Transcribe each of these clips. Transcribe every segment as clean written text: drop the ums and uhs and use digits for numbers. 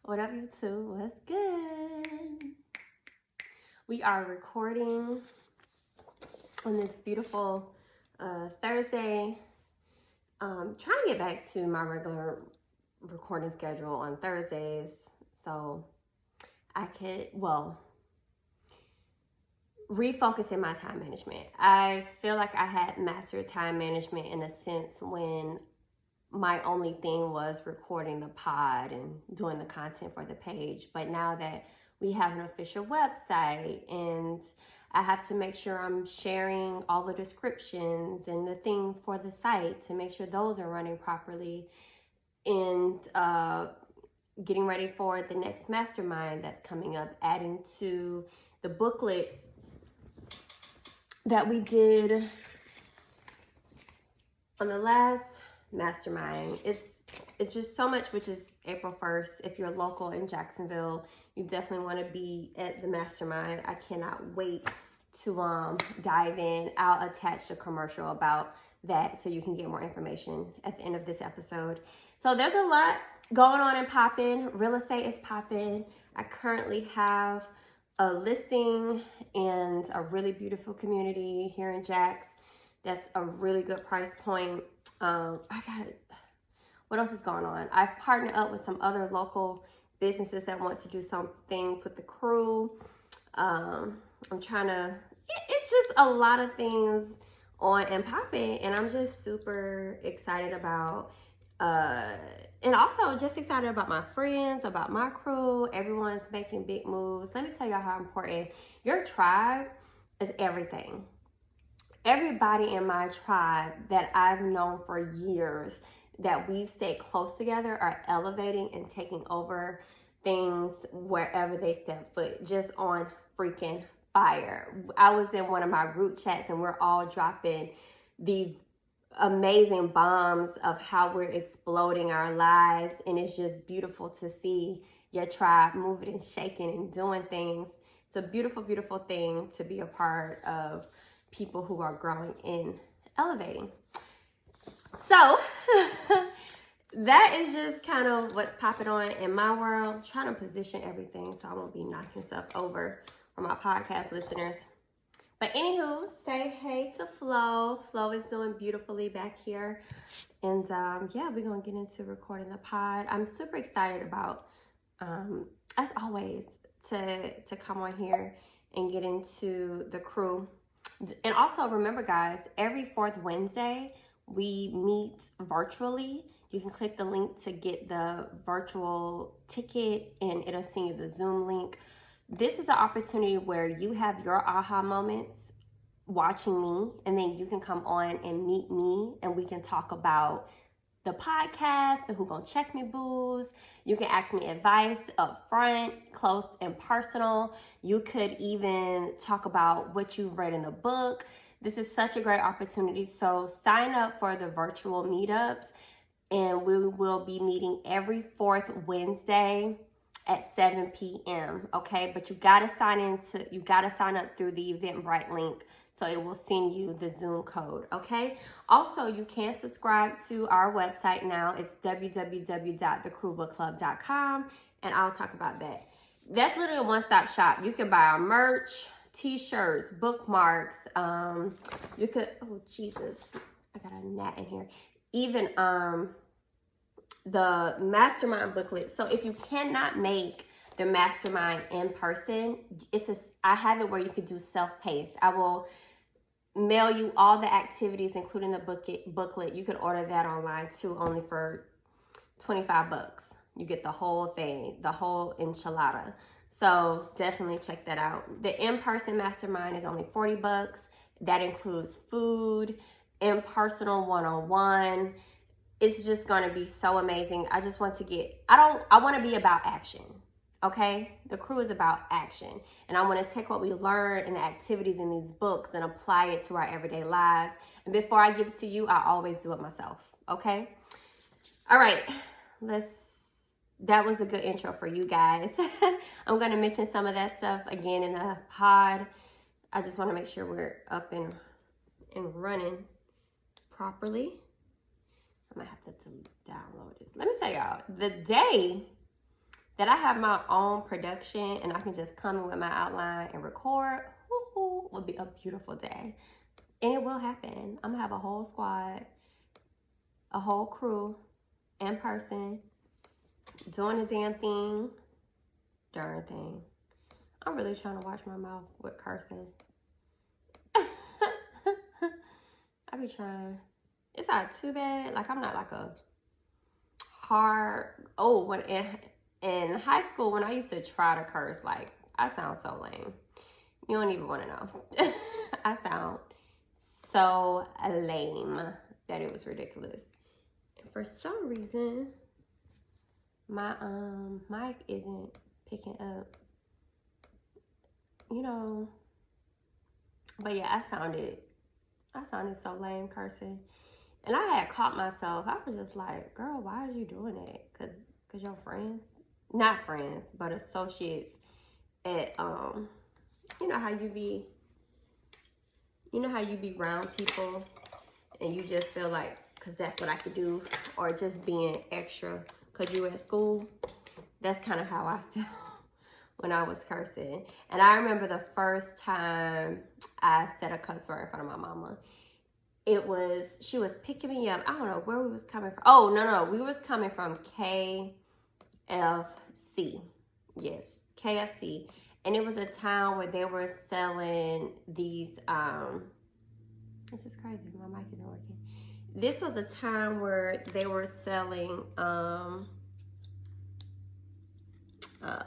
What up, YouTube? What's good? We are recording on this beautiful Thursday. Trying to get back to my regular recording schedule on Thursdays so I could, refocus in my time management. I feel like I had mastered time management in a sense when my only thing was recording the pod and doing the content for the page. But now that we have an official website and I have to make sure I'm sharing all the descriptions and the things for the site to make sure those are running properly, and getting ready for the next mastermind that's coming up, adding to the booklet that we did on the last mastermind. It's just so much, which is April 1st. If you're local in Jacksonville, you definitely want to be at the mastermind. I cannot wait to dive in. I'll attach a commercial about that so you can get more information at the end of this episode. So there's a lot going on and popping. Real estate is popping. I currently have a listing and a really beautiful community here in Jax. That's a really good price point. What else is going on? I've partnered up with some other local businesses that want to do some things with the crew. It's just a lot of things on and popping, and I'm just super excited about, and also just excited about my friends, about my crew. Everyone's making big moves. Let me tell y'all how important your tribe is. Everything. Everybody in my tribe that I've known for years, that we've stayed close together, are elevating and taking over things wherever they step foot, just on freaking fire. I was in one of my group chats and we're all dropping these amazing bombs of how we're exploding our lives, and it's just beautiful to see your tribe moving and shaking and doing things. It's a beautiful, beautiful thing to be a part of people who are growing and elevating. So that is just kind of what's popping on in my world. I'm trying to position everything so I won't be knocking stuff over for my podcast listeners. But anywho, say hey to Flo. Flo is doing beautifully back here. And yeah, we're going to get into recording the pod. I'm super excited about, as always, to come on here and get into the crew. And also remember, guys, every fourth Wednesday, we meet virtually. You can click the link to get the virtual ticket and it'll send you the Zoom link. This is an opportunity where you have your aha moments watching me, and then you can come on and meet me and we can talk about the podcast, the Who Gon Check Me Boos. You can ask me advice up front, close and personal. You could even talk about what you've read in the book. This is such a great opportunity. So sign up for the virtual meetups, and we will be meeting every fourth Wednesday at 7 p.m. Okay, but you gotta sign up through the Eventbrite link, so it will send you the Zoom code. Okay. Also, you can subscribe to our website now. It's www.thecrewbookclub.com, and I'll talk about that. That's literally a one-stop shop. You can buy our merch, t-shirts, bookmarks. You could, oh Jesus, I got a gnat in here. Even the mastermind booklet. So if you cannot make the mastermind in person, I have it where you could do self-paced. I will mail you all the activities, including the booklet. You can order that online too, only for $25. You get the whole thing, the whole enchilada. So definitely check that out. The in-person mastermind is only $40. That includes food, in-personal one-on-one. It's just going to be so amazing. I just want to I want to be about action. Okay? The crew is about action. And I want to take what we learn in the activities in these books and apply it to our everyday lives. And before I give it to you, I always do it myself. Okay? All right. That was a good intro for you guys. I'm going to mention some of that stuff again in the pod. I just want to make sure we're up and running properly. I might have to download this. Let me tell y'all, the day that I have my own production and I can just come in with my outline and record, would be a beautiful day. And it will happen. I'm gonna have a whole squad, a whole crew in person, doing the damn thing. Darn thing. I'm really trying to watch my mouth with cursing. I be trying. It's not too bad. Like, I'm not like a hard... Oh, when in high school, when I used to try to curse, like, I sound so lame. You don't even want to know. I sound so lame that it was ridiculous. And for some reason, my mic isn't picking up. You know, but yeah, I sounded so lame cursing. And I had caught myself. I was just like, girl, why are you doing it? Cause your friends, not friends, but associates at, you know how you be around people and you just feel like, cause that's what I could do, or just being extra cause you at school. That's kind of how I felt when I was cursing. And I remember the first time I said a cuss word in front of my mama. She was picking me up. I don't know where we was coming from. Oh, no. We was coming from KFC. Yes, KFC. And it was a town where they were selling these, this is crazy. My mic isn't working. This was a time where they were selling,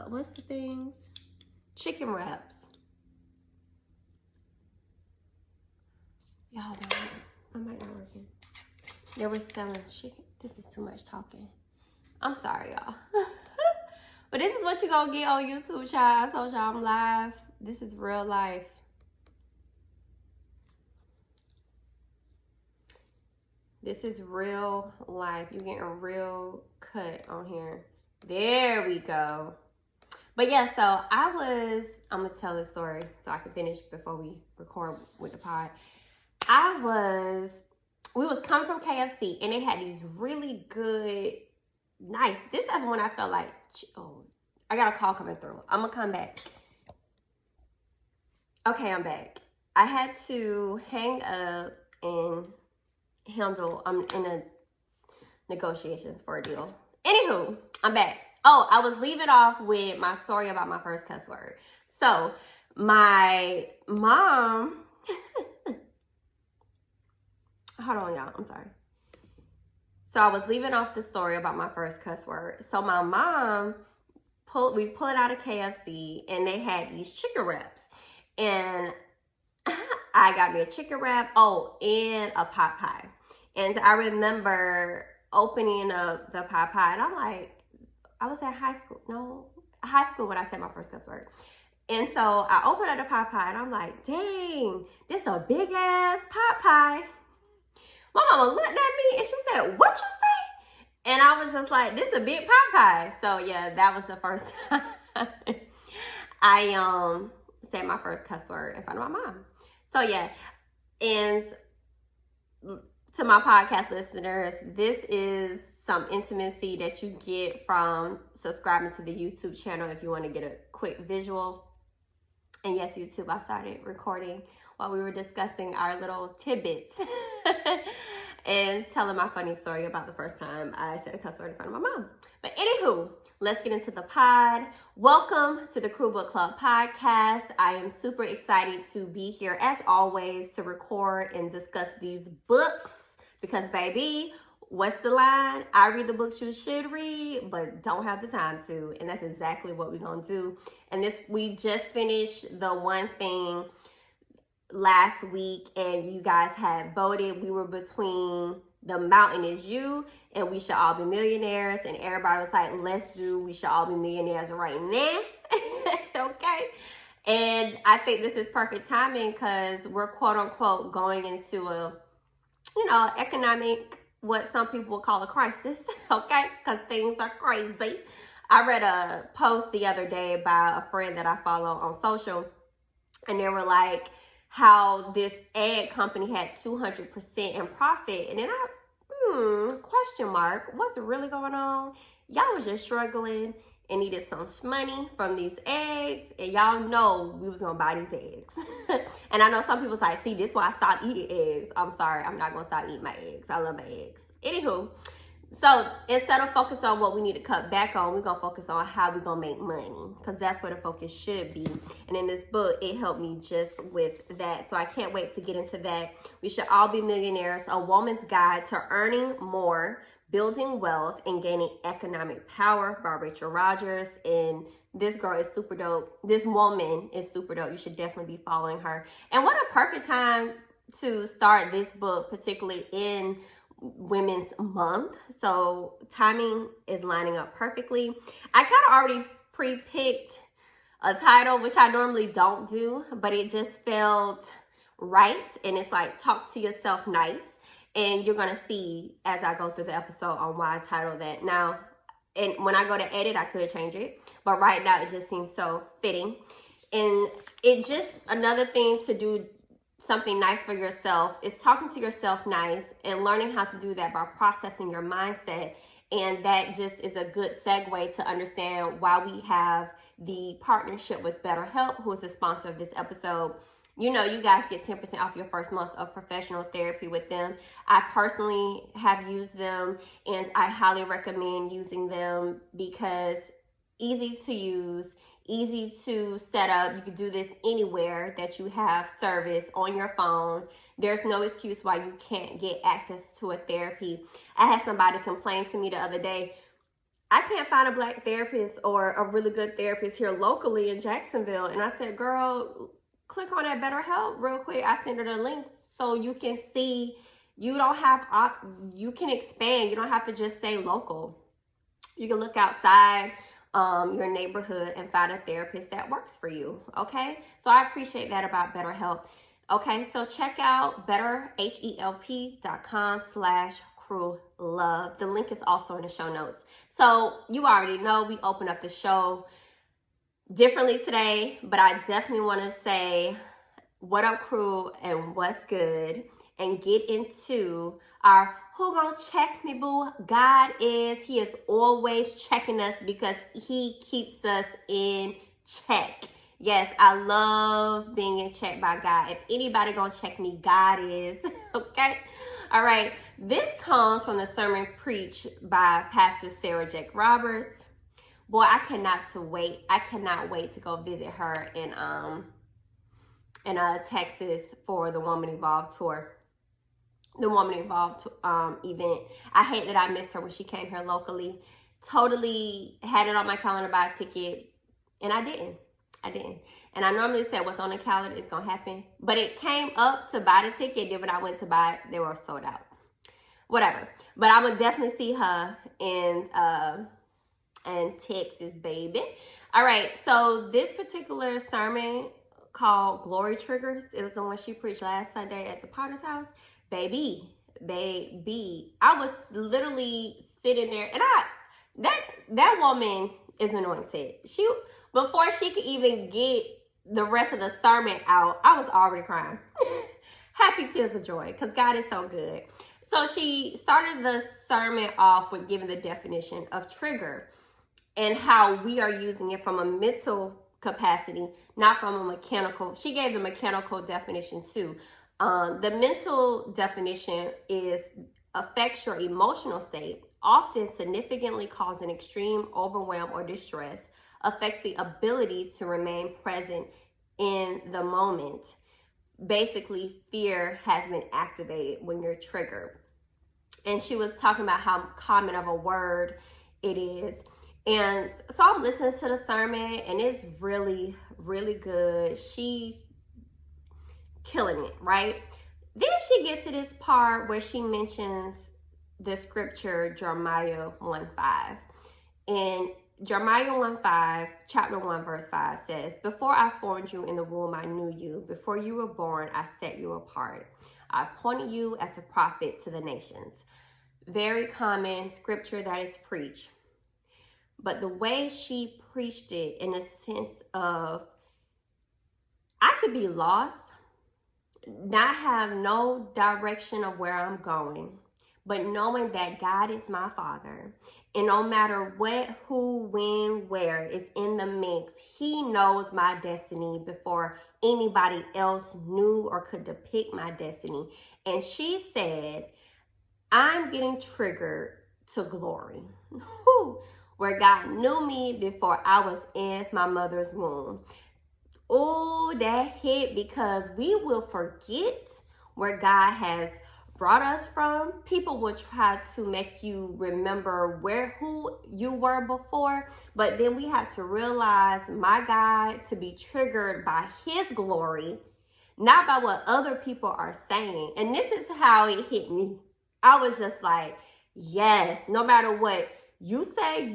what's the things? Chicken wraps. Y'all, my mic not working. They were selling chicken. This is too much talking. I'm sorry, y'all. But this is what you gonna get on YouTube, child. I told y'all I'm live. This is real life. This is real life. You're getting a real cut on here. There we go. But yeah, so I'm gonna tell this story so I can finish before we record with the pod. We was coming from KFC and they had these really good, nice. This is when I felt like, oh, I got a call coming through. I'm gonna come back. Okay, I'm back. I had to hang up and handle, I'm in a negotiations for a deal. Anywho, I'm back. Oh, I was leaving off with my story about my first cuss word. So my mom, hold on, y'all. I'm sorry. So I was leaving off the story about my first cuss word. So my mom, we pulled out of KFC and they had these chicken wraps. And I got me a chicken wrap, and a pot pie. And I remember opening up the pot pie and I'm like, I was at high school when I said my first cuss word. And so I opened up the pot pie and I'm like, dang, this a big ass pot pie. My mama looked at me and she said, what you say? And I was just like, this is a big pot pie. So yeah, that was the first time I said my first cuss word in front of my mom. So yeah, and to my podcast listeners, this is some intimacy that you get from subscribing to the YouTube channel if you want to get a quick visual. And yes, YouTube, I started recording while we were discussing our little tidbits and telling my funny story about the first time I said a cuss word in front of my mom. But anywho, let's get into the pod. Welcome to the Crew Book Club podcast. I am super excited to be here as always to record and discuss these books because baby, what's the line? I read the books you should read, but don't have the time to. And that's exactly what we're going to do. And we just finished the one thing last week and you guys had voted. We were between The Mountain Is You and We Should All Be Millionaires. And everybody was like, let's do We Should All Be Millionaires right now. Okay. And I think this is perfect timing because we're quote unquote going into a, economic, what some people would call a crisis, okay? Because things are crazy. I read a post the other day by a friend that I follow on social, and they were like, how this ad company had 200% in profit. And then question mark, what's really going on? Y'all was just struggling and needed some money from these eggs, and y'all know we was gonna buy these eggs. And I know some people's like, see, this is why I stopped eating eggs. I'm sorry, I'm not gonna stop eating my eggs. I love my eggs. Anywho, so instead of focus on what we need to cut back on, we're gonna focus on how we're gonna make money, because that's where the focus should be. And in this book, it helped me just with that. So I can't wait to get into that. We Should All Be Millionaires, A Woman's Guide to Earning More, Building Wealth, and Gaining Economic Power by Rachel Rodgers. And this girl is super dope. This woman is super dope. You should definitely be following her. And what a perfect time to start this book, particularly in Women's Month. So timing is lining up perfectly. I kind of already pre-picked a title, which I normally don't do, but it just felt right. And it's like, talk to yourself nice. And you're going to see as I go through the episode on why I titled that. Now, and when I go to edit, I could change it. But right now, it just seems so fitting. And it just, another thing to do something nice for yourself is talking to yourself nice, and learning how to do that by processing your mindset. And that just is a good segue to understand why we have the partnership with BetterHelp, who is the sponsor of this episode. You know, you guys get 10% off your first month of professional therapy with them. I personally have used them, and I highly recommend using them because easy to use, easy to set up. You can do this anywhere that you have service on your phone. There's no excuse why you can't get access to a therapy. I had somebody complain to me the other day, I can't find a Black therapist or a really good therapist here locally in Jacksonville. And I said, girl, click on that BetterHelp real quick. I sent her the link so you can see. You don't have, you can expand. You don't have to just stay local. You can look outside your neighborhood and find a therapist that works for you. Okay, so I appreciate that about BetterHelp. Okay, so check out betterhelp.com/crewlove. The link is also in the show notes. So you already know we open up the show differently today, but I definitely want to say what up, crew, and what's good, and get into our Who Gon Check Me Boo? God He is always checking us because he keeps us in check. Yes, I love being in check by God. If anybody gonna check me, God is. Okay? All right. This comes from the sermon preached by Pastor Sarah Jakes Roberts. Boy, I cannot wait. I cannot wait to go visit her in Texas for the Woman Evolved tour. The Woman Evolved event. I hate that I missed her when she came here locally. Totally had it on my calendar to buy a ticket, and I didn't. And I normally said what's on the calendar is going to happen. But it came up to buy the ticket. Then when I went to buy it, they were sold out. Whatever. But I'm going to definitely see her in Texas, baby. All right. So this particular sermon called Glory Triggers. It was the one she preached last Sunday at the Potter's house. Baby. I was literally sitting there. And that woman is anointed. Before she could even get the rest of the sermon out, I was already crying. Happy tears of joy, because God is so good. So she started the sermon off with giving the definition of trigger and how we are using it from a mental capacity, not from a mechanical. She gave the mechanical definition too. The mental definition is affects your emotional state, often significantly causing extreme overwhelm or distress, affects the ability to remain present in the moment. Basically, fear has been activated when you're triggered. And she was talking about how common of a word it is. And so I'm listening to the sermon, and it's really, really good. She's killing it, right? Then she gets to this part where she mentions the scripture Jeremiah 1:5. And Jeremiah 1:5, chapter 1, verse 5 says, "Before I formed you in the womb, I knew you. Before you were born, I set you apart. I appointed you as a prophet to the nations." Very common scripture that is preached. But the way she preached it in a sense of, I could be lost, not have no direction of where I'm going, but knowing that God is my Father And no matter what, who, when, where is in the mix, he knows my destiny before anybody else knew or could depict my destiny. And she said, I'm getting triggered to glory. Where God knew me before I was in my mother's womb. Oh, that hit, because we will forget where God has brought us from. People will try to make you remember who you were before, but then we have to realize, my God, to be triggered by his glory, not by what other people are saying. And this is how it hit me. I was just like, yes, no matter what you say,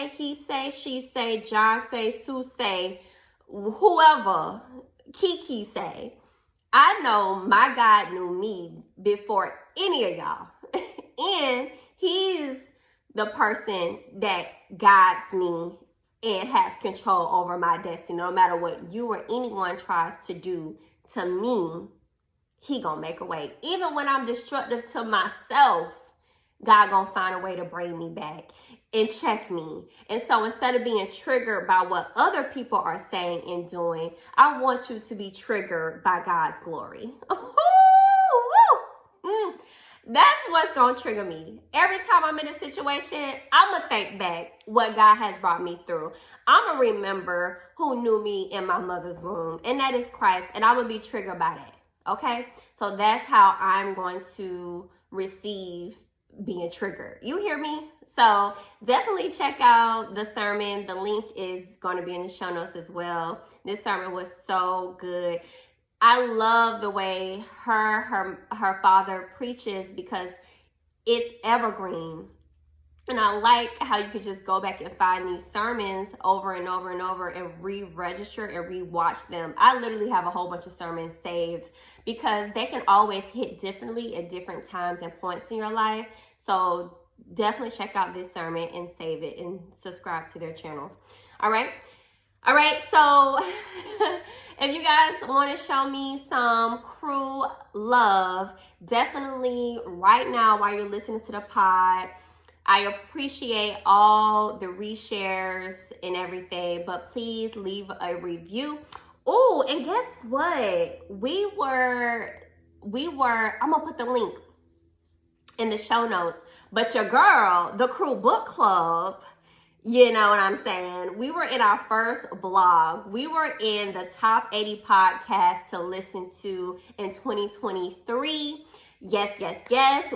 he say, she say, John say, Sue say, whoever, Kiki say, I know my God knew me before any of y'all. And he's the person that guides me and has control over my destiny. No matter what you or anyone tries to do to me, he gonna make a way. Even when I'm destructive to myself, God gonna find a way to bring me back and check me. And so instead of being triggered by what other people are saying and doing, I want you to be triggered by God's glory. That's what's gonna trigger me. Every time I'm in a situation, I'm gonna think back what God has brought me through. I'm gonna remember who knew me in my mother's womb, and that is Christ, and I'm gonna be triggered by that. Okay? So that's how I'm going to receive being triggered. You hear me? So definitely check out the sermon. The link is going to be in the show notes as well. This sermon was so good. I love the way her father preaches, because it's evergreen. And I like how you could just go back and find these sermons over and over and over and re-register and re-watch them. I literally have a whole bunch of sermons saved, because they can always hit differently at different times and points in your life. So definitely check out this sermon and save it and subscribe to their channel. All right, so if you guys want to show me some crew love, definitely right now while you're listening to the pod, I appreciate all the reshares and everything, but please leave a review. Oh, and guess what? We were, I'm gonna put the link in the show notes, but your girl, the Crew Book Club, you know what I'm saying? We were in our first blog. We were in the top 80 podcasts to listen to in 2023. Yes.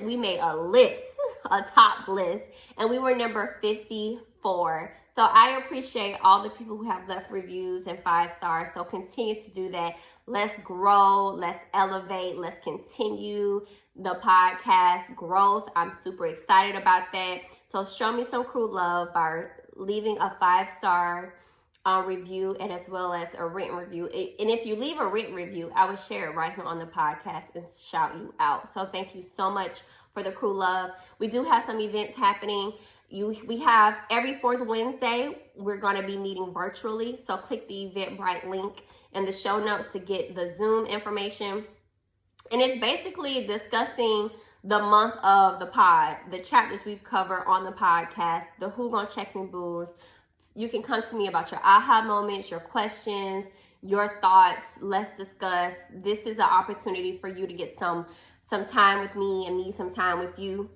We made a list, a top list, and we were number 54. So I appreciate all the people who have left reviews and 5 stars. So continue to do that. Let's grow. Let's elevate. Let's continue the podcast growth. I'm super excited about that. So show me some crew love by leaving a 5-star review, and as well as a written review. And if you leave a written review, I will share it right here on the podcast and shout you out. So thank you so much for the crew love. We do have some events happening. We have every 4th Wednesday, we're going to be meeting virtually. So click the Eventbrite link in the show notes to get the Zoom information. And it's basically discussing the month of the pod, the chapters we've covered on the podcast, the Who Gon Check Me Boos. You can come to me about your aha moments, your questions, your thoughts. Let's discuss. This is an opportunity for you to get some time with me and me some time with you.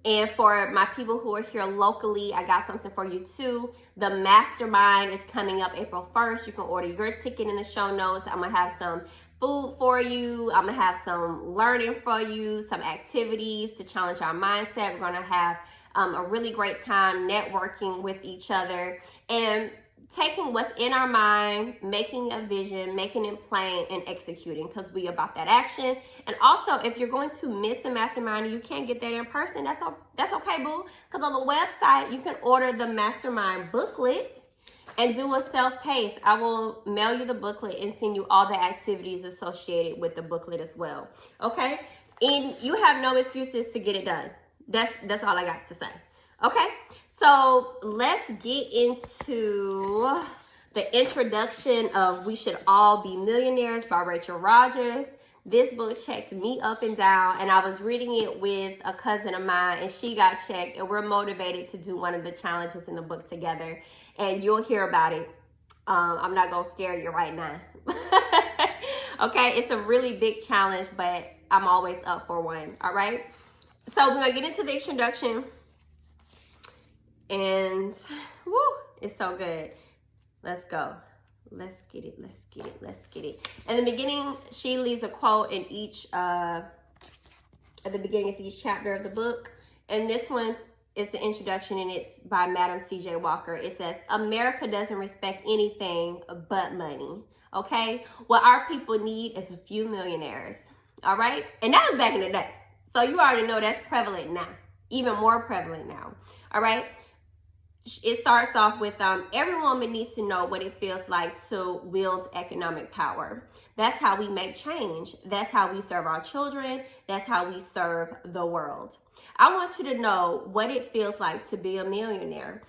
And for my people who are here locally, I got something for you too. The mastermind is coming up April 1st. You can order your ticket in the show notes. I'm going to have some food for you. I'm going to have some learning for you, some activities to challenge our mindset. We're going to have a really great time networking with each other and taking what's in our mind, making a vision, making it plain, and executing, because we about that action. And also, if you're going to miss the mastermind and you can't get that in person, that's okay, boo. Because on the website, you can order the mastermind booklet and do a self-pace. I will mail you the booklet and send you all the activities associated with the booklet as well. Okay? And you have no excuses to get it done. That's all I got to say. Okay? So let's get into the introduction of We Should All Be Millionaires by Rodgers. This book checked me up and down, and I was reading it with a cousin of mine, and she got checked, and we're motivated to do one of the challenges in the book together, and you'll hear about it. I'm not going to scare you right now. Okay, it's a really big challenge, but I'm always up for one, all right? So we're going to get into the introduction, and woo, it's so good. Let's go. Let's get it. Let's get it. Let's get it. In the beginning, she leaves a quote in each, at the beginning of each chapter of the book. And this one is the introduction, and it's by Madam C.J. Walker. It says, America doesn't respect anything but money. Okay? What our people need is a few millionaires. All right? And that was back in the day. So you already know that's prevalent now. Even more prevalent now. All right? It starts off with, every woman needs to know what it feels like to wield economic power. That's how we make change. That's how we serve our children. That's how we serve the world. I want you to know what it feels like to be a millionaire.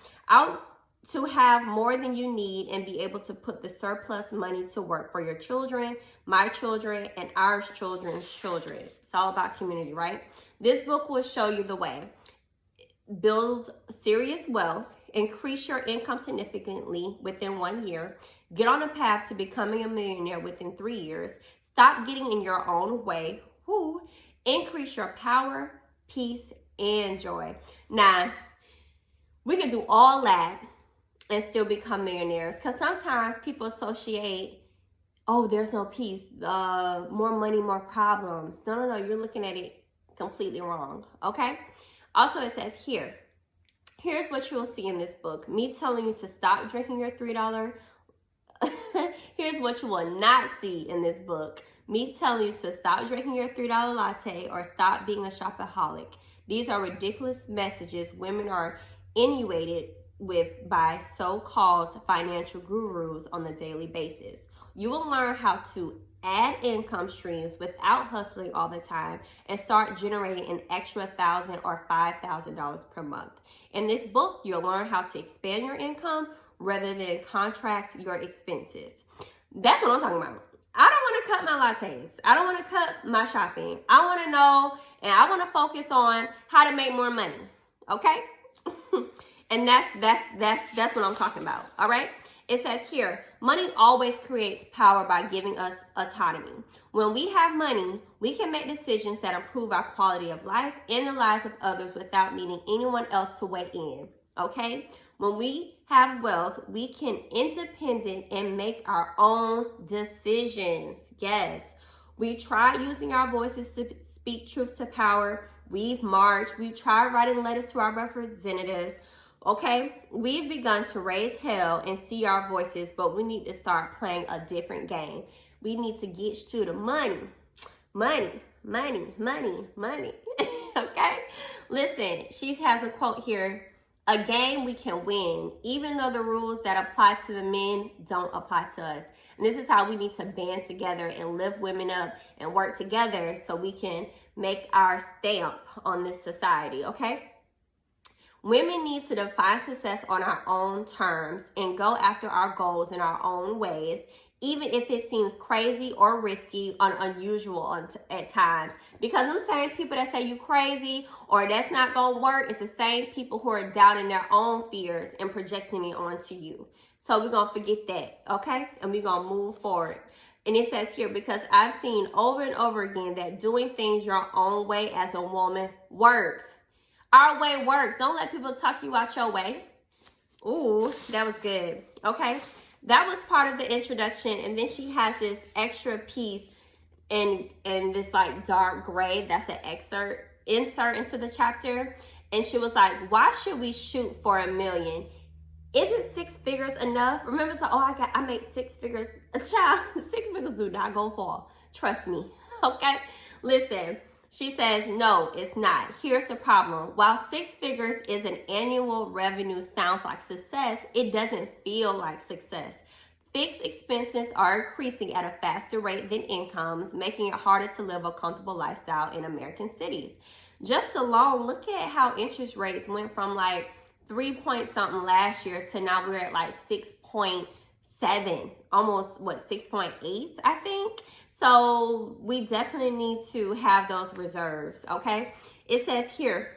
To have more than you need and be able to put the surplus money to work for your children, my children, and our children's children. It's all about community, right? This book will show you the way. Build serious wealth. Increase your income significantly within 1 year. Get on a path to becoming a millionaire within 3 years. Stop getting in your own way. Woo. Increase your power, peace, and joy. Now, we can do all that and still become millionaires, because sometimes people associate, oh, there's no peace, more money, more problems. No, you're looking at it completely wrong, okay? Also, it says here, here's what you'll see in this book. Me telling you to stop drinking your $3. Here's what you will not see in this book. Me telling you to stop drinking your $3 latte or stop being a shopaholic. These are ridiculous messages women are inundated with by so-called financial gurus on a daily basis. You will learn how to add income streams without hustling all the time and start generating an extra $1,000 or $5,000 per month. In this book, you'll learn how to expand your income rather than contract your expenses. That's what I'm talking about. I don't want to cut my lattes. I don't want to cut my shopping. I want to know, and I want to focus on how to make more money. Okay? And that's what I'm talking about. All right? It says here, money always creates power by giving us autonomy. When we have money, we can make decisions that improve our quality of life and the lives of others without needing anyone else to weigh in. Okay? When we have wealth, we can independent and make our own decisions. Yes. We tried using our voices to speak truth to power. We've marched. We've tried writing letters to our representatives. Okay, we've begun to raise hell and see our voices, but we need to start playing a different game. We need to get to the money. Money. Okay, listen, she has a quote here. A game we can win, even though the rules that apply to the men don't apply to us. And this is how we need to band together and lift women up and work together so we can make our stamp on this society, okay? Women need to define success on our own terms and go after our goals in our own ways, even if it seems crazy or risky or unusual at times. Because them same people that say you crazy or that's not going to work, it's the same people who are doubting their own fears and projecting it onto you. So we're going to forget that, okay? And we're going to move forward. And it says here, because I've seen over and over again that doing things your own way as a woman works. Our way works. Don't let people talk you out your way. Ooh, that was good. Okay. That was part of the introduction. And then she has this extra piece in this like dark gray. That's an insert into the chapter. And she was like, why should we shoot for $1 million? Isn't 6 figures enough? Remember, so, I make 6 figures. A child, 6 figures do not go far. Trust me. Okay. Listen. She says, no, it's not. Here's the problem. While 6 figures is an annual revenue sounds like success, it doesn't feel like success. Fixed expenses are increasing at a faster rate than incomes, making it harder to live a comfortable lifestyle in American cities. Just alone, look at how interest rates went from like 3 point something last year to now we're at like 6.7, almost 6.8, I think. So we definitely need to have those reserves, okay? It says here,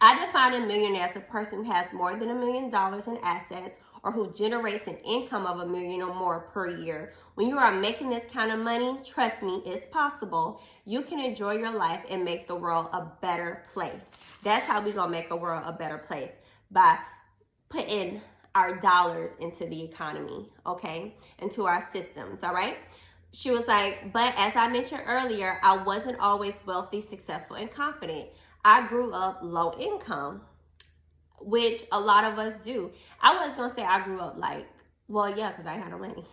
I define a millionaire as a person who has more than $1 million in assets or who generates an income of $1 million or more per year. When you are making this kind of money, trust me, it's possible. You can enjoy your life and make the world a better place. That's how we're going to make a world a better place, by putting our dollars into the economy, okay, into our systems, all right? She was like, but as I mentioned earlier, I wasn't always wealthy, successful, and confident. I grew up low income, which a lot of us do. I was going to say I grew up like, well, yeah, because I had no money.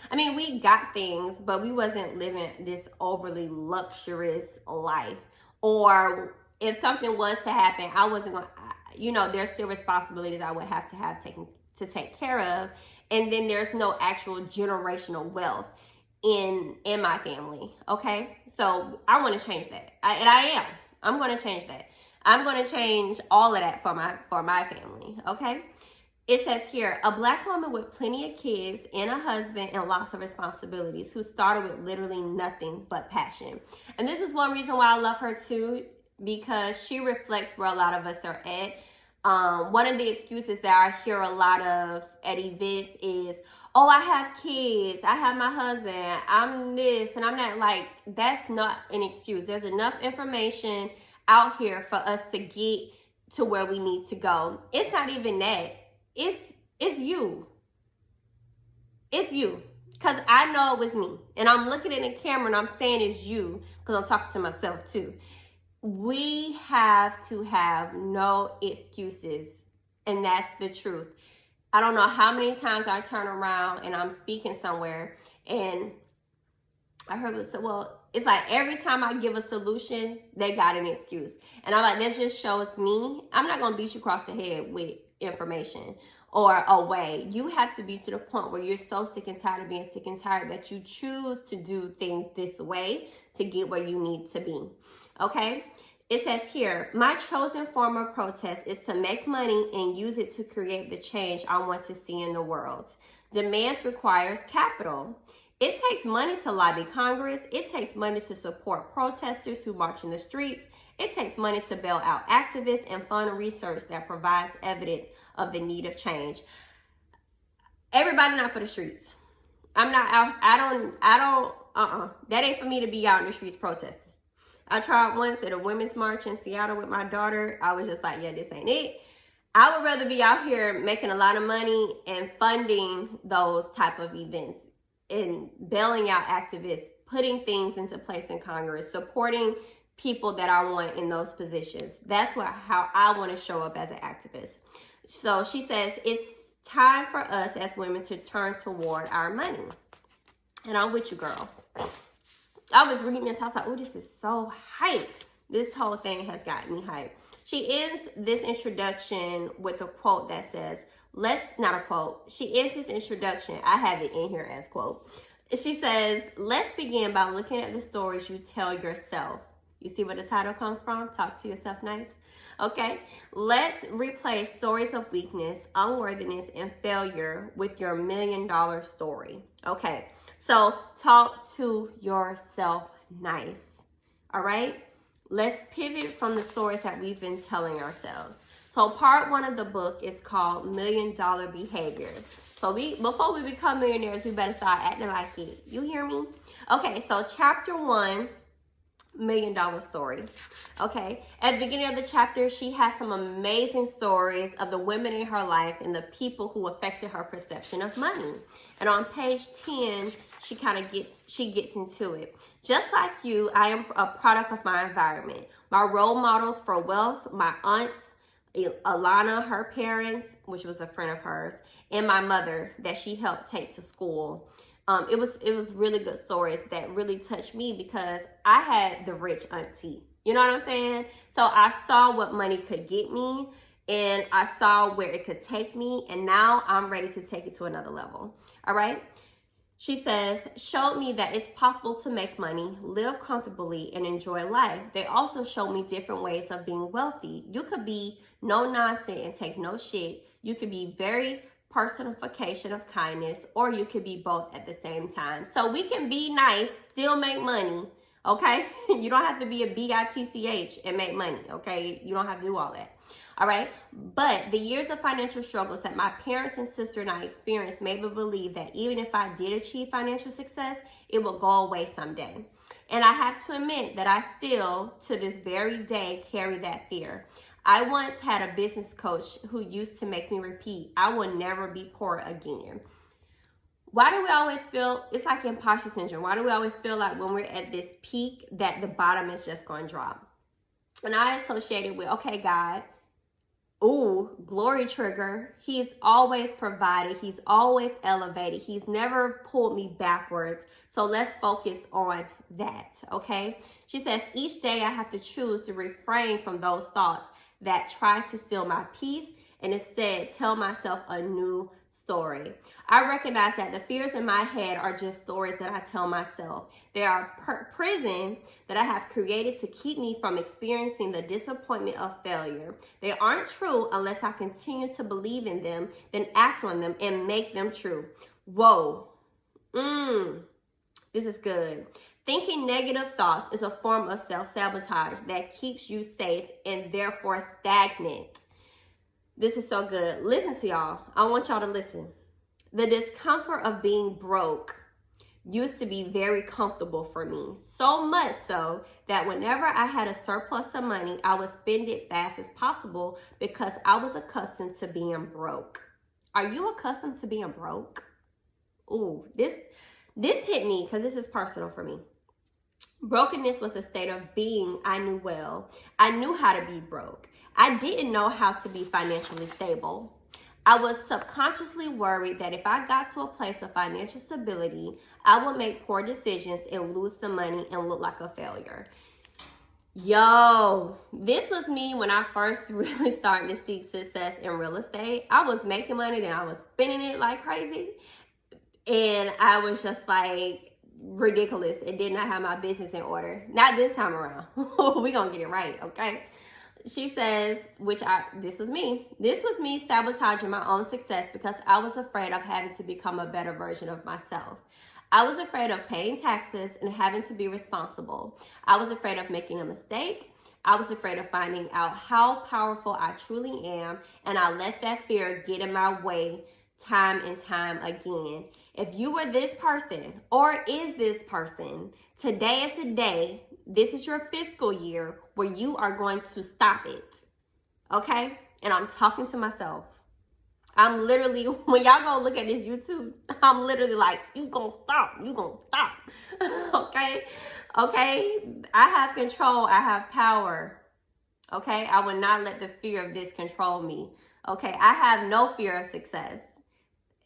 I mean, we got things, but we wasn't living this overly luxurious life. Or if something was to happen, I wasn't going to, you know, there's still responsibilities I would have taken to take care of. And then there's no actual generational wealth in my family, okay? So I want to change that. I'm going to change that. I'm going to change all of that for my family, okay? It says here, a Black woman with plenty of kids and a husband and lots of responsibilities who started with literally nothing but passion. And this is one reason why I love her too, because she reflects where a lot of us are at. One of the excuses that I hear a lot of at events is, oh, I have kids, I have my husband, I'm this, and I'm that. Like, that's not an excuse. There's enough information out here for us to get to where we need to go. It's not even that. It's you. It's you. Because I know it was me. And I'm looking in the camera and I'm saying it's you, because I'm talking to myself too. We have to have no excuses. And that's the truth. I don't know how many times I turn around and I'm speaking somewhere and I heard it say, well, it's like every time I give a solution, they got an excuse. And I'm like, that just shows me. I'm not going to beat you across the head with information or a way. You have to be to the point where you're so sick and tired of being sick and tired that you choose to do things this way to get where you need to be. Okay? It says here, my chosen form of protest is to make money and use it to create the change I want to see in the world. Demands requires capital. It takes money to lobby Congress. It takes money to support protesters who march in the streets. It takes money to bail out activists and fund research that provides evidence of the need of change. Everybody not for the streets. I'm not out. That ain't for me to be out in the streets protesting. I tried once at a women's march in Seattle with my daughter. I was just like, yeah, this ain't it. I would rather be out here making a lot of money and funding those type of events and bailing out activists, putting things into place in Congress, supporting people that I want in those positions. That's how I want to show up as an activist. So she says, it's time for us as women to turn toward our money. And I'm with you, girl. I was reading this, I was like, oh, this is so hype. This whole thing has gotten me hype. She ends this introduction with a quote that says, she ends this introduction, I have it in here as quote. She says, let's begin by looking at the stories you tell yourself. You see where the title comes from? Talk to yourself nice. Okay, let's replace stories of weakness, unworthiness, and failure with your $1 million story. Okay, so talk to yourself nice. All right, let's pivot from the stories that we've been telling ourselves. So part 1 of the book is called $1 Million Behavior. So before we become millionaires, we better start acting like it. You hear me? Okay, so chapter 1. $1 million story. Okay, at the beginning of the chapter, she has some amazing stories of the women in her life and the people who affected her perception of money. And on page 10, she gets into it. Just like you, I am a product of my environment. My role models for wealth, my aunts, Alana, her parents, which was a friend of hers, and my mother that she helped take to school. It was really good stories that really touched me because I had the rich auntie. You know what I'm saying? So I saw what money could get me and I saw where it could take me, and now I'm ready to take it to another level. All right? She says, showed me that it's possible to make money, live comfortably, and enjoy life. They also showed me different ways of being wealthy. You could be no nonsense and take no shit. You could be very personification of kindness, or you could be both at the same time. So we can be nice, still make money, okay? You don't have to be a bitch and make money, okay? You don't have to do all that. All right, but the years of financial struggles that my parents and sister and I experienced made me believe that even if I did achieve financial success, it will go away someday. And I have to admit that I still, to this very day, carry that fear. I once had a business coach who used to make me repeat, I will never be poor again. Why do we always feel, it's like imposter syndrome. Why do we always feel like when we're at this peak that the bottom is just going to drop? And I associate it with, okay, God, ooh, glory trigger. He's always provided. He's always elevated. He's never pulled me backwards. So let's focus on that, okay? She says, each day I have to choose to refrain from those thoughts that try to steal my peace and instead tell myself a new story. I recognize that the fears in my head are just stories that I tell myself. They are prison that I have created to keep me from experiencing the disappointment of failure. They aren't true unless I continue to believe in them, then act on them and make them true. Whoa. This is good. Thinking negative thoughts is a form of self-sabotage that keeps you safe and therefore stagnant. This is so good. Listen to y'all. I want y'all to listen. The discomfort of being broke used to be very comfortable for me. So much so that whenever I had a surplus of money, I would spend it fast as possible because I was accustomed to being broke. Are you accustomed to being broke? Ooh, this hit me because this is personal for me. Brokenness was a state of being I knew well. I knew how to be broke. I didn't know how to be financially stable. I was subconsciously worried that if I got to a place of financial stability, I would make poor decisions and lose the money and look like a failure. Yo, this was me when I first really started to seek success in real estate. I was making money, then I was spending it like crazy. And I was just like ridiculous and did not have my business in order. Not this time around. We're going to get it right, okay? She says, this was me. This was me sabotaging my own success because I was afraid of having to become a better version of myself. I was afraid of paying taxes and having to be responsible. I was afraid of making a mistake. I was afraid of finding out how powerful I truly am, and I let that fear get in my way time and time again. If you were this person or is this person, today is the day. This is your fiscal year where you are going to stop it. Okay? And I'm talking to myself. I'm literally, when y'all go look at this YouTube, I'm literally like, you gonna stop. You gonna stop. Okay? Okay? I have control. I have power. Okay? I will not let the fear of this control me. Okay? I have no fear of success.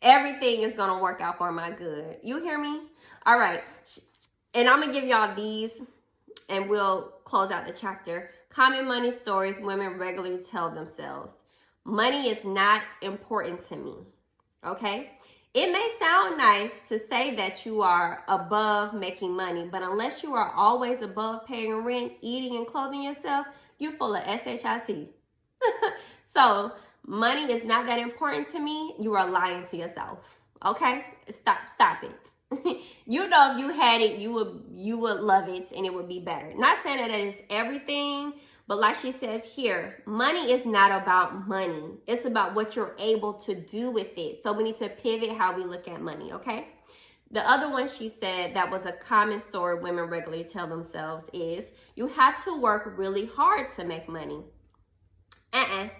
Everything is going to work out for my good. You hear me? All right. And I'm going to give y'all these and we'll close out the chapter. Common money stories women regularly tell themselves. Money is not important to me. Okay? It may sound nice to say that you are above making money, but unless you are always above paying rent, eating, and clothing yourself, you're full of shit. So, money is not that important to me. You are lying to yourself. Okay? Stop it. You know, if you had it, you would love it and it would be better. Not saying that it's everything, but like she says here, money is not about money. It's about what you're able to do with it. So we need to pivot how we look at money, okay? The other one she said that was a common story women regularly tell themselves is, you have to work really hard to make money.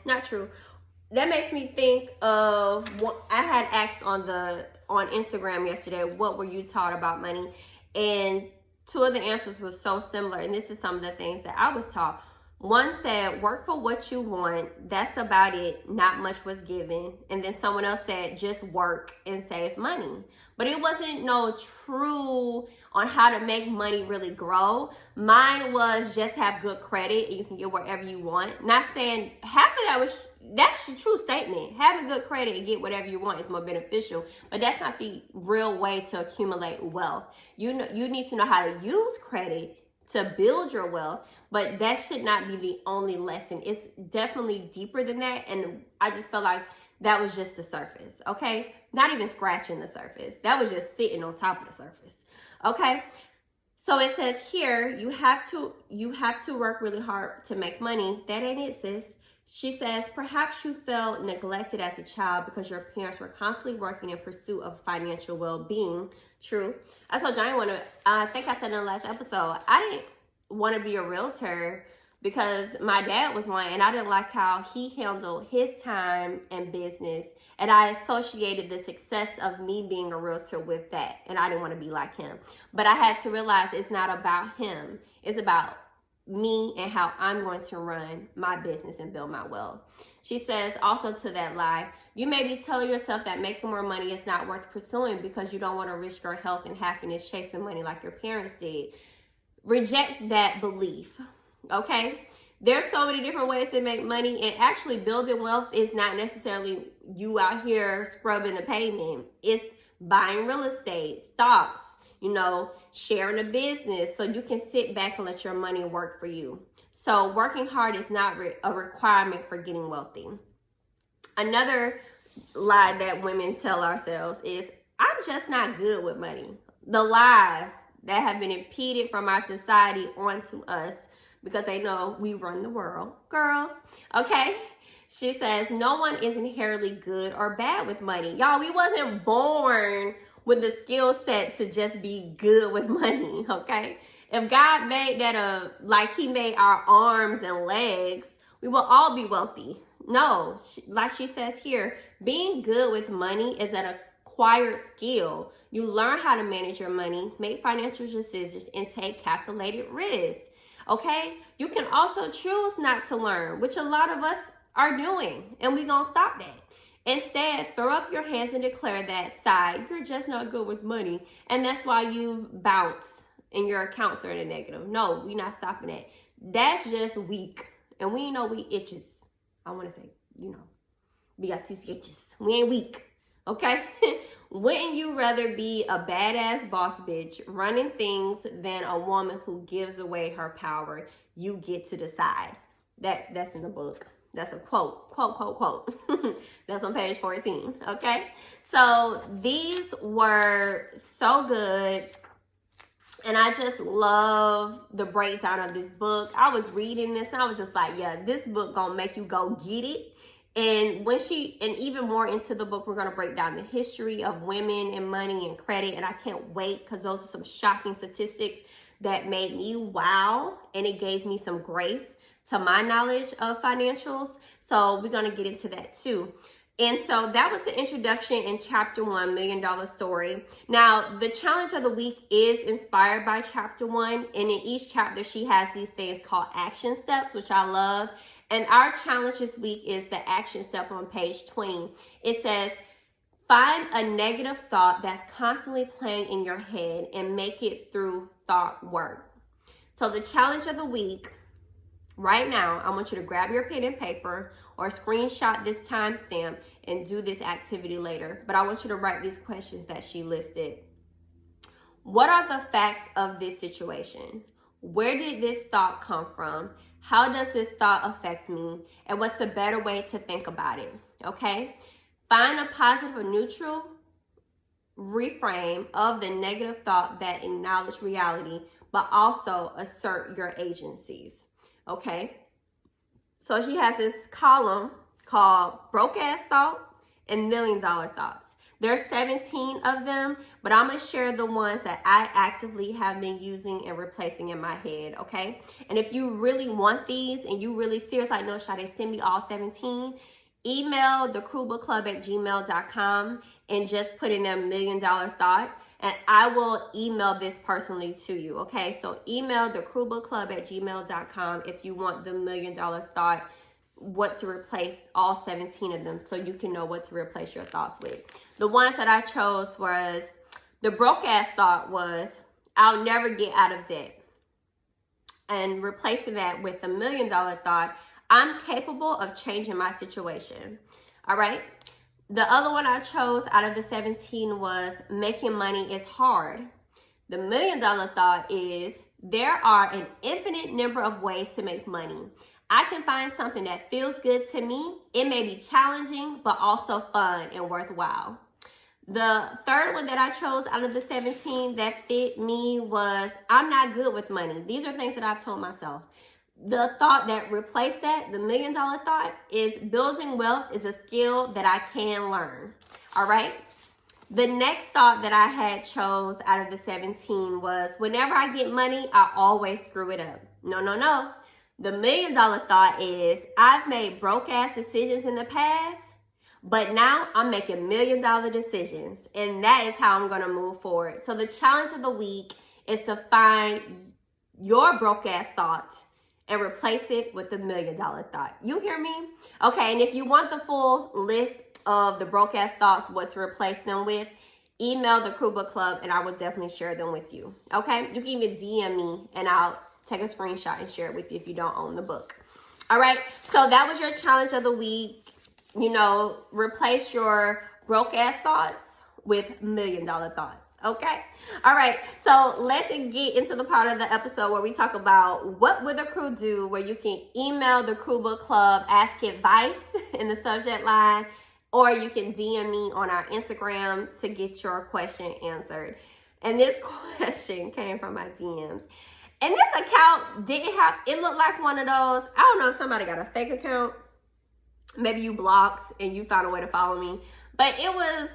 Not true. That makes me think of what I had asked on Instagram yesterday, what were you taught about money? And two of the answers were so similar. And this is some of the things that I was taught. One said, work for what you want. That's about it. Not much was given. And then someone else said, just work and save money. But it wasn't no true on how to make money really grow. Mine was just have good credit and you can get wherever you want. Not saying half of that's the true statement. Having good credit and get whatever you want is more beneficial, but that's not the real way to accumulate wealth. You need to know how to use credit to build your wealth, but that should not be the only lesson. It's definitely deeper than that, and I just felt like that was just the surface, okay? Not even scratching the surface. That was just sitting on top of the surface, okay? So it says here, you have to work really hard to make money. That ain't it, sis. She says, perhaps you felt neglected as a child because your parents were constantly working in pursuit of financial well-being. True. I told you I think I said in the last episode, I didn't want to be a realtor because my dad was one, and I didn't like how he handled his time and business. And I associated the success of me being a realtor with that. And I didn't want to be like him. But I had to realize it's not about him. It's about me and how I'm going to run my business and build my wealth. She says also to that lie, you may be telling yourself that making more money is not worth pursuing because you don't want to risk your health and happiness chasing money like your parents did. Reject that belief, okay? There's so many different ways to make money, and actually building wealth is not necessarily you out here scrubbing the pavement. It's buying real estate, stocks, sharing a business so you can sit back and let your money work for you. So working hard is not a requirement for getting wealthy. Another lie that women tell ourselves is, I'm just not good with money. The lies that have been impeded from our society onto us because they know we run the world, girls, okay? She says, no one is inherently good or bad with money. Y'all, we wasn't born with the skill set to just be good with money, okay? If God made that like he made our arms and legs, we will all be wealthy. No, like she says here, being good with money is an acquired skill. You learn how to manage your money, make financial decisions, and take calculated risks. Okay, you can also choose not to learn, which a lot of us are doing, and we're gonna stop that. Instead, throw up your hands and declare that side, you're just not good with money, and that's why you bounce and your accounts are in the negative. No, we're not stopping that. That's just weak, and we know we itches. I want to say, we got these itches. We ain't weak, okay? Wouldn't you rather be a badass boss bitch running things than a woman who gives away her power? You get to decide. That's in the book. That's a quote. That's on page 14, okay? So these were so good. And I just love the breakdown of this book. I was reading this and I was just like, yeah, this book gonna make you go get it. And even more into the book, we're going to break down the history of women and money and credit. And I can't wait because those are some shocking statistics that made me wow. And it gave me some grace to my knowledge of financials. So we're going to get into that too. And so that was the introduction in chapter 1, $1 Million Story. Now, the challenge of the week is inspired by chapter 1. And in each chapter, she has these things called action steps, which I love. And our challenge this week is the action step on page 20. It says, find a negative thought that's constantly playing in your head and make it through thought work. So the challenge of the week, right now, I want you to grab your pen and paper or screenshot this timestamp and do this activity later. But I want you to write these questions that she listed. What are the facts of this situation? Where did this thought come from? How does this thought affect me? And what's a better way to think about it? Okay? Find a positive or neutral reframe of the negative thought that acknowledge reality, but also assert your agencies. Okay? So she has this column called Broke Ass Thought and $1 Million Thoughts. There's 17 of them, but I'm going to share the ones that I actively have been using and replacing in my head, okay? And if you really want these and you really serious, like, no, Sade, send me all 17, email thecrewbookclub@gmail.com and just put in their $1 Million Thought, and I will email this personally to you, okay? So email thecrewbookclub@gmail.com if you want the $1 Million Thought, what to replace all 17 of them so you can know what to replace your thoughts with. The ones that I chose was, the broke ass thought was, I'll never get out of debt. And replacing that with $1 Million Thought, I'm capable of changing my situation. All right. The other one I chose out of the 17 was, making money is hard. The $1 Million Thought is, there are an infinite number of ways to make money. I can find something that feels good to me. It may be challenging, but also fun and worthwhile. The third one that I chose out of the 17 that fit me was, I'm not good with money. These are things that I've told myself. The thought that replaced that, the $1 million thought, is building wealth is a skill that I can learn. All right? The next thought that I had chose out of the 17 was, whenever I get money, I always screw it up. No, no, no. The $1 million thought is, I've made broke-ass decisions in the past, but now I'm making $1 million decisions, and that is how I'm going to move forward. So the challenge of the week is to find your broke-ass thought and replace it with the $1 million thought. You hear me? Okay, and if you want the full list of the broke-ass thoughts, what to replace them with, email the Crew Book Club, and I will definitely share them with you. Okay? You can even DM me, and I'll take a screenshot and share it with you if you don't own the book. All right? So that was your challenge of the week. You know, replace your broke-ass thoughts with $1 million thoughts. Okay? All right. So let's get into the part of the episode where we talk about what would the crew do, where you can email the Crew Book Club, ask advice in the subject line, or you can DM me on our Instagram to get your question answered. And this question came from my DMs. And this account didn't have, it looked like one of those, I don't know if somebody got a fake account. Maybe you blocked and you found a way to follow me. But it was,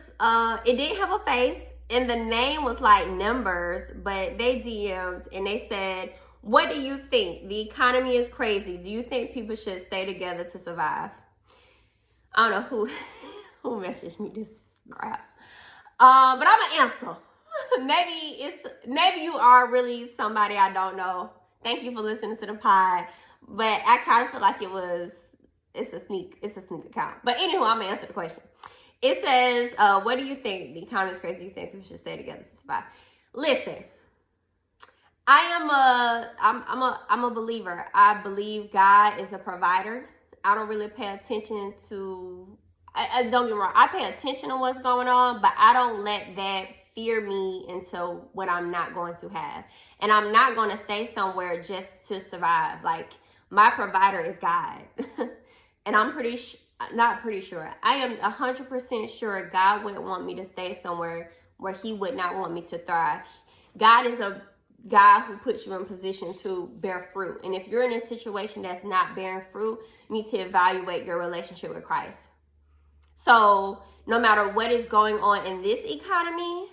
it didn't have a face. And the name was like numbers. But they DM'd and they said, what do you think? The economy is crazy. Do you think people should stay together to survive? I don't know who messaged me this crap. But I'm gonna answer. Maybe you are really somebody I don't know. Thank you for listening to the pod. But I kind of feel like it's a sneak account. But anywho, I'm gonna answer the question. It says, what do you think? The economy is crazy. Do you think people should stay together to survive? Listen, I'm a believer. I believe God is a provider. I don't really pay attention to, don't get me wrong, I pay attention to what's going on, but I don't let that fear me into what I'm not going to have. And I'm not going to stay somewhere just to survive. Like, my provider is God. And I'm not pretty sure. I am 100% sure God wouldn't want me to stay somewhere where he would not want me to thrive. God is a God who puts you in position to bear fruit. And if you're in a situation that's not bearing fruit, you need to evaluate your relationship with Christ. So no matter what is going on in this economy,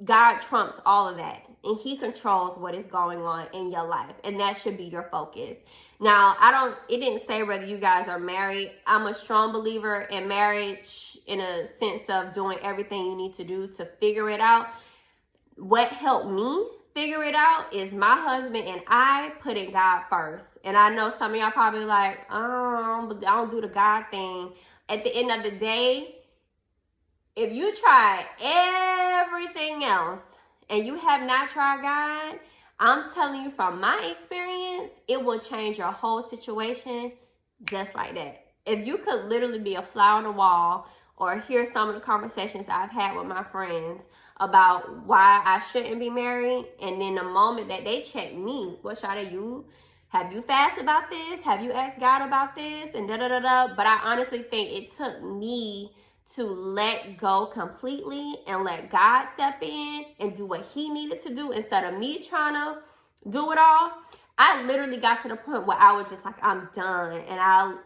God trumps all of that. And he controls what is going on in your life. And that should be your focus. Now, it didn't say whether you guys are married. I'm a strong believer in marriage in a sense of doing everything you need to do to figure it out. What helped me figure it out is my husband and I putting God first. And I know some of y'all probably like, I don't do the God thing. At the end of the day, if you try everything else and you have not tried God, I'm telling you from my experience, it will change your whole situation just like that. If you could literally be a fly on the wall or hear some of the conversations I've had with my friends about why I shouldn't be married, and then the moment that they check me, what shall they you? Have you fasted about this? Have you asked God about this? And da-da-da-da. But I honestly think it took me to let go completely and let God step in and do what he needed to do instead of me trying to do it all. I literally got to the point where I was just like, I'm done.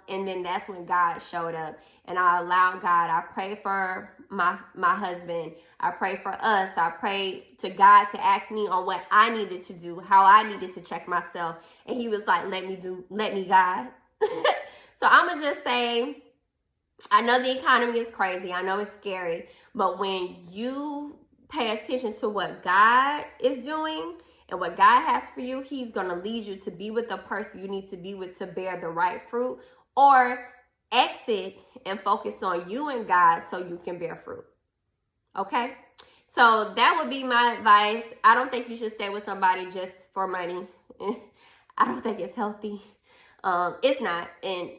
And then that's when God showed up, and I allowed God. I prayed for my husband. I prayed for us. I prayed to God to ask me on what I needed to do, how I needed to check myself. And he was like, let me God. So I'm going to just say, I know the economy is crazy. I know it's scary. But when you pay attention to what God is doing and what God has for you, he's going to lead you to be with the person you need to be with to bear the right fruit, or exit and focus on you and God so you can bear fruit. Okay? So that would be my advice. I don't think you should stay with somebody just for money. I don't think it's healthy. It's not. And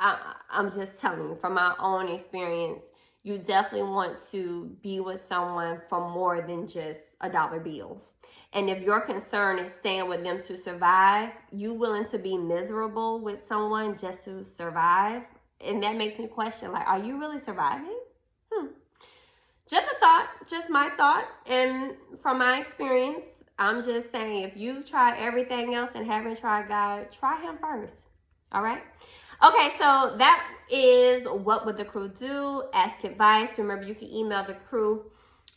I'm just telling you from my own experience, you definitely want to be with someone for more than just a dollar bill. And if your concern is staying with them to survive, you willing to be miserable with someone just to survive? And that makes me question, like, are you really surviving? Just a thought, just my thought. And from my experience, I'm just saying, if you've tried everything else and haven't tried God, try him first. All right? Okay, so that is What Would the Crew Do? Ask advice. Remember, you can email the crew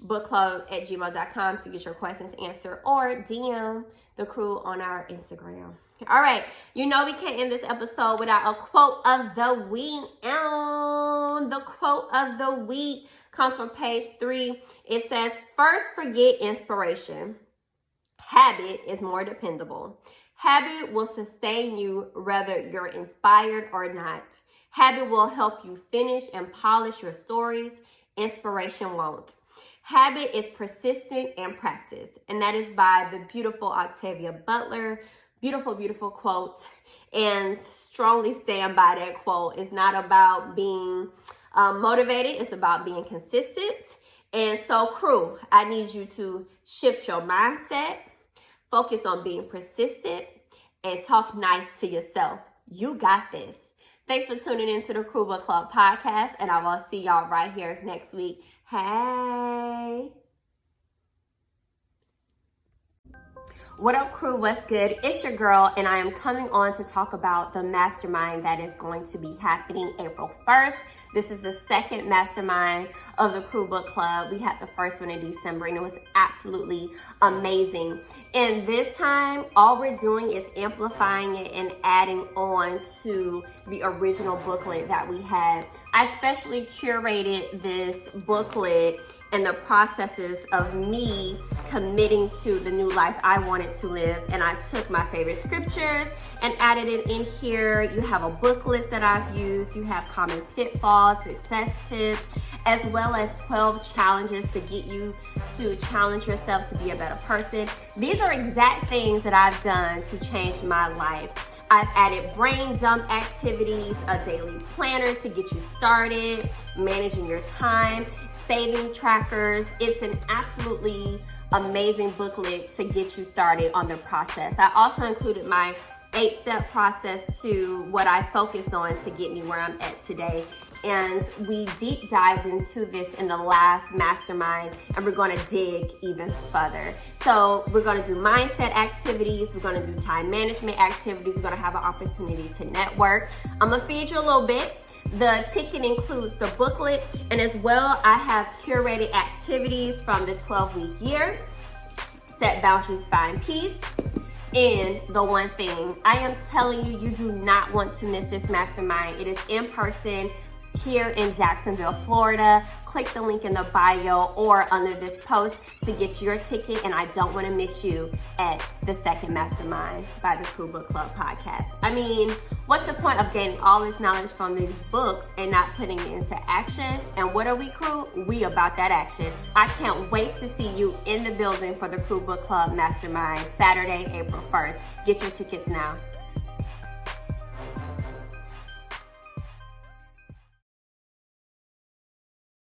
bookclub@gmail.com to get your questions answered, or DM the crew on our Instagram. All right, you know we can't end this episode without a quote of the week. The quote of the week comes from page 3. It says, first forget inspiration. Habit is more dependable. Habit will sustain you whether you're inspired or not. Habit will help you finish and polish your stories. Inspiration won't. Habit is persistent and practice. And that is by the beautiful Octavia Butler. Beautiful, beautiful quote. And strongly stand by that quote. It's not about being motivated. It's about being consistent. And so, crew, I need you to shift your mindset. Focus on being persistent and talk nice to yourself. You got this. Thanks for tuning into the Crew Book Club podcast, and I will see y'all right here next week. Hey. What up, crew? What's good? It's your girl, and I am coming on to talk about the mastermind that is going to be happening April 1st. This is the second mastermind of the Crew Book Club. We had the first one in December, and it was absolutely amazing. And this time, all we're doing is amplifying it and adding on to the original booklet that we had. I specially curated this booklet and the processes of me committing to the new life I wanted to live. And I took my favorite scriptures and added it in here. You have a book list that I've used. You have common pitfalls, success tips, as well as 12 challenges to get you to challenge yourself to be a better person. These are exact things that I've done to change my life. I've added brain dump activities, a daily planner to get you started, managing your time, saving trackers. It's an absolutely amazing booklet to get you started on the process. I also included my 8-step process to what I focused on to get me where I'm at today. And we deep dived into this in the last mastermind, and we're going to dig even further. So we're going to do mindset activities. We're going to do time management activities. We're going to have an opportunity to network. I'm going to feed you a little bit. The ticket includes the booklet, and as well, I have curated activities from the 12-week year, set boundaries, find peace. And the one thing, I am telling you, you do not want to miss this mastermind. It is in person here in Jacksonville, Florida. Click the link in the bio or under this post to get your ticket. And I don't want to miss you at the second mastermind by the Crew Book Club podcast. I mean, what's the point of gaining all this knowledge from these books and not putting it into action? And what are we, crew? We about that action. I can't wait to see you in the building for the Crew Book Club mastermind Saturday, April 1st. Get your tickets now.